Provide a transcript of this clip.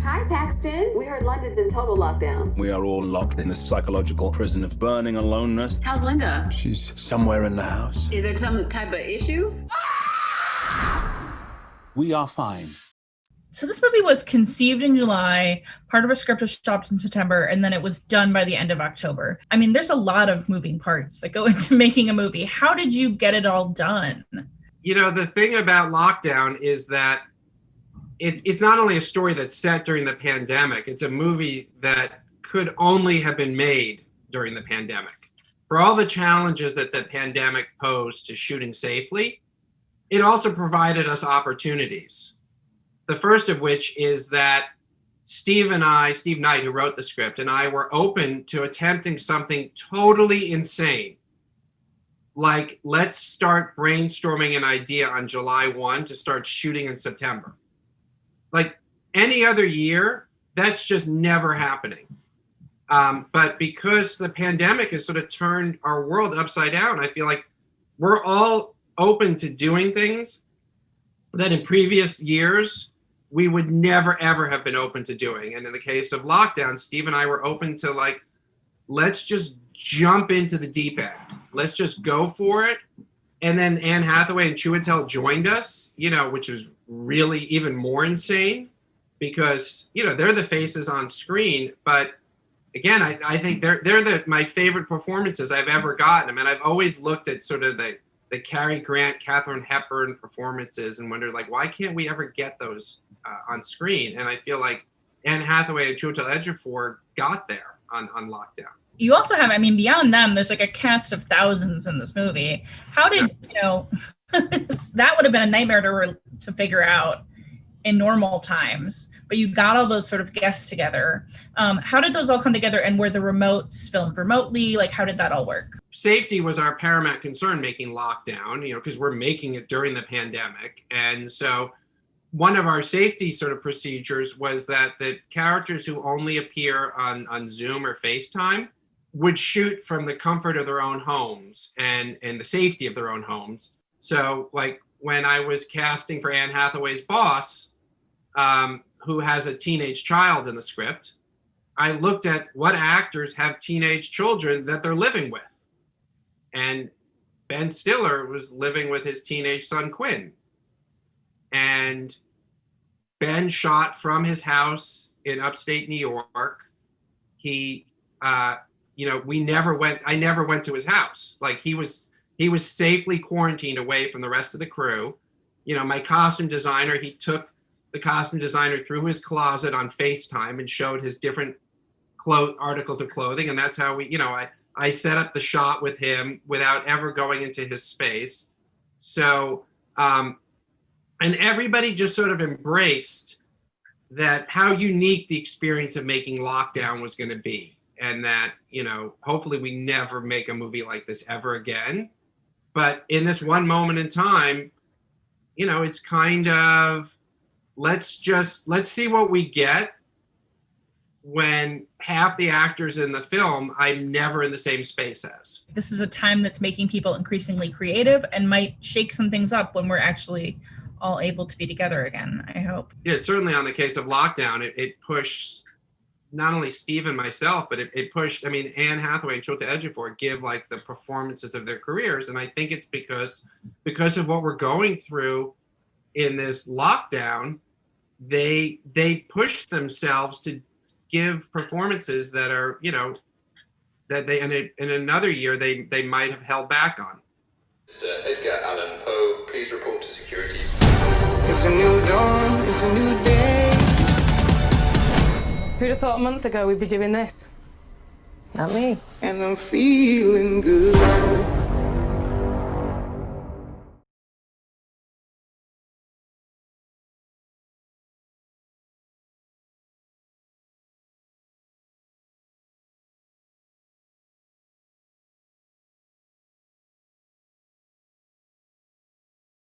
Hi, Paxton. We heard London's in total lockdown. We are all locked in this psychological prison of burning aloneness. How's Linda? She's somewhere in the house. Is there some type of issue? We are fine. So this movie was conceived in July, part of a script was shopped in September, and then it was done by the end of October. I mean, there's a lot of moving parts that go into making a movie. How did you get it all done? You know, the thing about Lockdown is that it's not only a story that's set during the pandemic, it's a movie that could only have been made during the pandemic. For all the challenges that the pandemic posed to shooting safely, it also provided us opportunities. The first of which is that Steve Knight, who wrote the script, and I were open to attempting something totally insane. Like, let's start brainstorming an idea on July 1 to start shooting in September. Like any other year, that's just never happening. But because the pandemic has sort of turned our world upside down, I feel like we're all open to doing things that in previous years we would never, ever have been open to doing. And in the case of Lockdown, Steve and I were open to, like, let's just jump into the deep end. Let's just go for it. And then Anne Hathaway and Chiwetel joined us, you know, which was really even more insane because, you know, they're the faces on screen. But again, I think they're my favorite performances I've ever gotten. I mean, I've always looked at sort of the Cary Grant, Katharine Hepburn performances and wondered, like, why can't we ever get those on screen? And I feel like Anne Hathaway and Chiwetel Ejiofor got there on Lockdown. You also have, I mean, beyond them, there's like a cast of thousands in this movie. How did, you know, that would have been a nightmare to figure out in normal times, but you got all those sort of guests together. How did those all come together, and were the remotes filmed remotely? Like, how did that all work? Safety was our paramount concern making Lockdown, you know, because we're making it during the pandemic. And so one of our safety sort of procedures was that the characters who only appear on Zoom or FaceTime would shoot from the comfort of their own homes and the safety of their own homes. So, like, when I was casting for Anne Hathaway's boss, who has a teenage child in the script, I looked at what actors have teenage children that they're living with. And Ben Stiller was living with his teenage son, Quinn. And Ben shot from his house in upstate New York. He, you know, I never went to his house. Like, he was safely quarantined away from the rest of the crew. You know, my costume designer, he took the costume designer through his closet on FaceTime and showed his different articles of clothing. And that's how we, you know, I set up the shot with him without ever going into his space. So, and everybody just sort of embraced that how unique the experience of making Lockdown was going to be. And that, you know, hopefully we never make a movie like this ever again. But in this one moment in time, you know, it's kind of, let's see what we get when half the actors in the film I'm never in the same space as. This is a time that's making people increasingly creative and might shake some things up when we're actually all able to be together again, I hope. Yeah, certainly on the case of Lockdown, it pushed not only Steve and myself, but it pushed, I mean, Anne Hathaway and Chiwetel Ejiofor give like the performances of their careers. And I think it's because of what we're going through in this lockdown, they push themselves to give performances that are, you know, that they in another year they might have held back on. Mr. Edgar Allan Poe, please report to security. It's a new dawn, it's a new day. Who'd have thought a month ago we'd be doing this? Not me. And I'm feeling good.